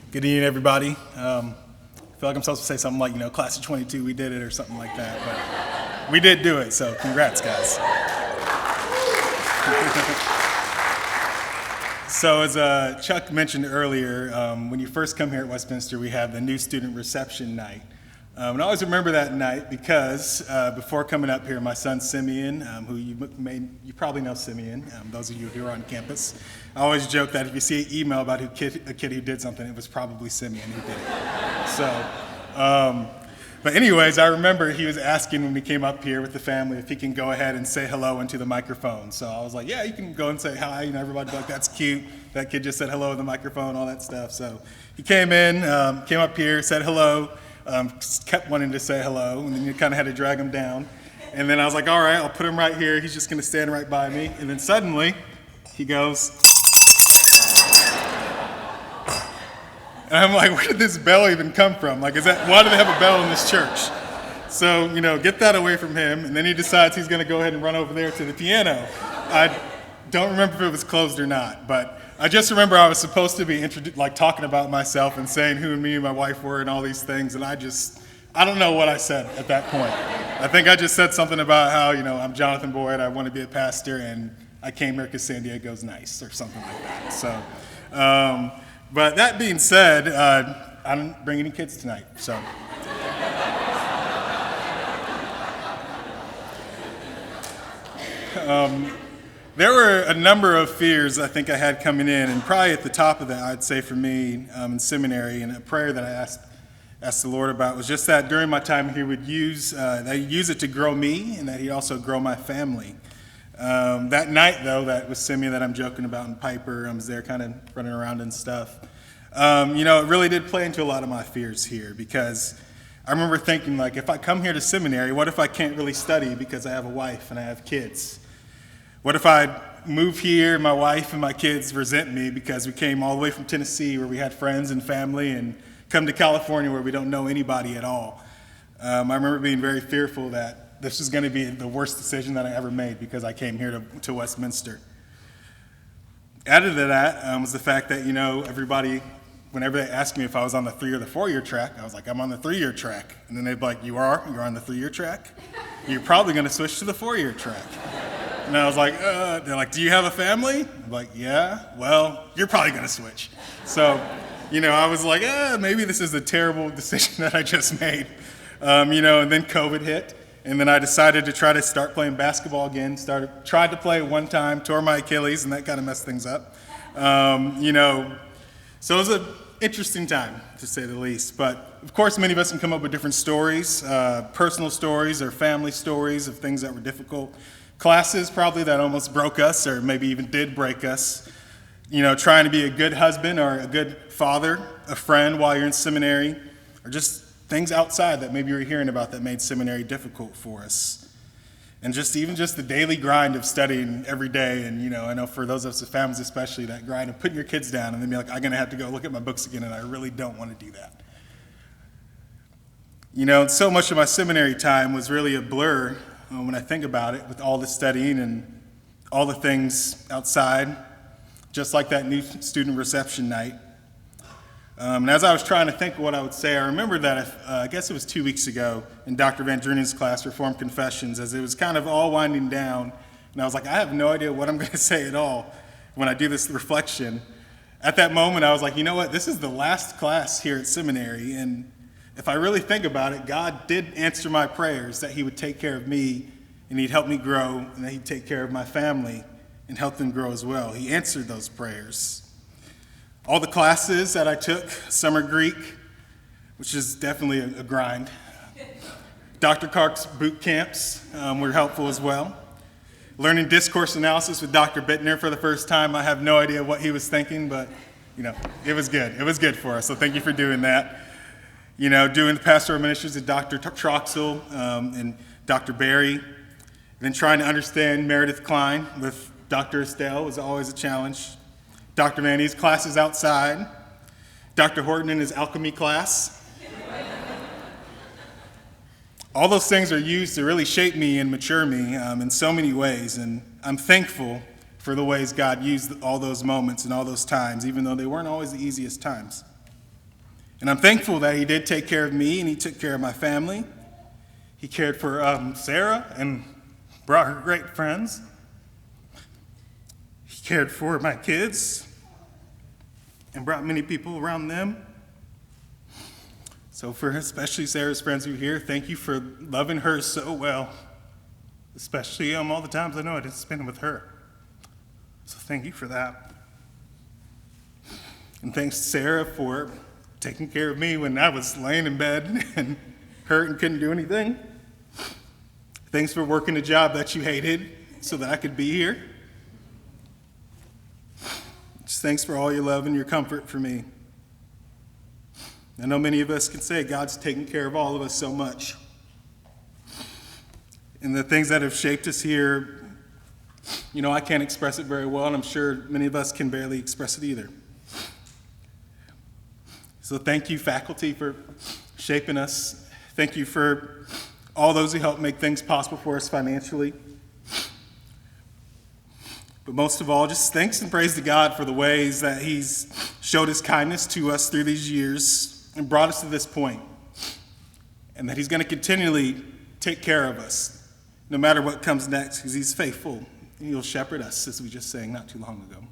Good evening, everybody. I feel like I'm supposed to say something like, class of 22, we did it, or something like that, but we did do it, so congrats, guys. So as Chuck mentioned earlier, when you first come here at Westminster, we have the new student reception night. And I always remember that night because before coming up here, my son Simeon, who you probably know Simeon, those of you who are on campus, I always joke that if you see an email about a kid who did something, it was probably Simeon who did it. But anyways, I remember he was asking when we came up here with the family if he can go ahead and say hello into the microphone. So I was like, yeah, you can go and say hi. Everybody's like, that's cute. That kid just said hello in the microphone, all that stuff. So he came in, came up here, said hello. Kept wanting to say hello, and then you kind of had to drag him down. And then I was like, all right, I'll put him right here. He's just going to stand right by me. And then suddenly, he goes. And I'm like, where did this bell even come from? Like, why do they have a bell in this church? So, get that away from him. And then he decides he's going to go ahead and run over there to the piano. I don't remember if it was closed or not, but I just remember I was supposed to be talking about myself and saying who me and my wife were and all these things, and I don't know what I said at that point. I think I just said something about how, I'm Jonathan Boyd, I want to be a pastor, and I came here because San Diego's nice, or something like that. So, but that being said, I didn't bring any kids tonight, so. There were a number of fears I think I had coming in, and probably at the top of that, I'd say for me in seminary, and a prayer that I asked the Lord about was just that during my time He would use it to grow me, and that He'd also grow my family. That night, though, that was Simeon that I'm joking about, and Piper, I was there kind of running around and stuff. It really did play into a lot of my fears here, because I remember thinking, if I come here to seminary, what if I can't really study because I have a wife and I have kids? What if I move here, my wife and my kids resent me because we came all the way from Tennessee where we had friends and family, and come to California where we don't know anybody at all? I remember being very fearful that this was going to be the worst decision that I ever made because I came here to Westminster. Added to that was the fact that, everybody, whenever they asked me if I was on the 3 or the 4 year track, I was like, I'm on the 3 year track. And then they'd be like, you're on the 3 year track? You're probably going to switch to the 4 year track. And I was like, they're like, do you have a family? I'm like, yeah, well, you're probably going to switch. So, I was like, maybe this is a terrible decision that I just made. And then COVID hit. And then I decided to try to start playing basketball again. Tried to play one time, tore my Achilles, and that kind of messed things up. So it was an interesting time, to say the least. But, of course, many of us can come up with different stories, personal stories or family stories of things that were difficult. Classes probably that almost broke us, or maybe even did break us. Trying to be a good husband or a good father, a friend while you're in seminary, or just things outside that maybe you were hearing about that made seminary difficult for us. And even the daily grind of studying every day. And, I know for those of us with families especially, that grind of putting your kids down and then be like, I'm going to have to go look at my books again, and I really don't want to do that. So much of my seminary time was really a blur when I think about it, with all the studying and all the things outside, just like that new student reception night. And as I was trying to think of what I would say, I remember that I guess it was 2 weeks ago in Dr. Van Drunen's class, Reformed Confessions, as it was kind of all winding down, and I was like, I have no idea what I'm going to say at all when I do this reflection. At that moment, I was like, you know what, this is the last class here at seminary, and if I really think about it, God did answer my prayers that He would take care of me and He'd help me grow, and that He'd take care of my family and help them grow as well. He answered those prayers. All the classes that I took, summer Greek, which is definitely a grind. Dr. Clark's boot camps were helpful as well. Learning discourse analysis with Dr. Bittner for the first time. I have no idea what he was thinking, but it was good. It was good for us, so thank you for doing that. Doing the pastoral ministries with Dr. Troxel and Dr. Barry. Then trying to understand Meredith Klein with Dr. Estelle was always a challenge. Dr. Manny's classes outside. Dr. Horton in his alchemy class. All those things are used to really shape me and mature me in so many ways, and I'm thankful for the ways God used all those moments and all those times, even though they weren't always the easiest times. And I'm thankful that he did take care of me and he took care of my family. He cared for Sarah and brought her great friends. He cared for my kids and brought many people around them. So for especially Sarah's friends who are here, thank you for loving her so well, especially all the times I know I didn't spend with her. So thank you for that. And thanks to Sarah for taking care of me when I was laying in bed and hurt and couldn't do anything. Thanks for working a job that you hated so that I could be here. Just thanks for all your love and your comfort for me. I know many of us can say God's taken care of all of us so much. And the things that have shaped us here, I can't express it very well, and I'm sure many of us can barely express it either. So thank you, faculty, for shaping us. Thank you for all those who help make things possible for us financially. But most of all, just thanks and praise to God for the ways that he's showed his kindness to us through these years and brought us to this point, and that he's going to continually take care of us no matter what comes next, because he's faithful and he'll shepherd us, as we just sang not too long ago.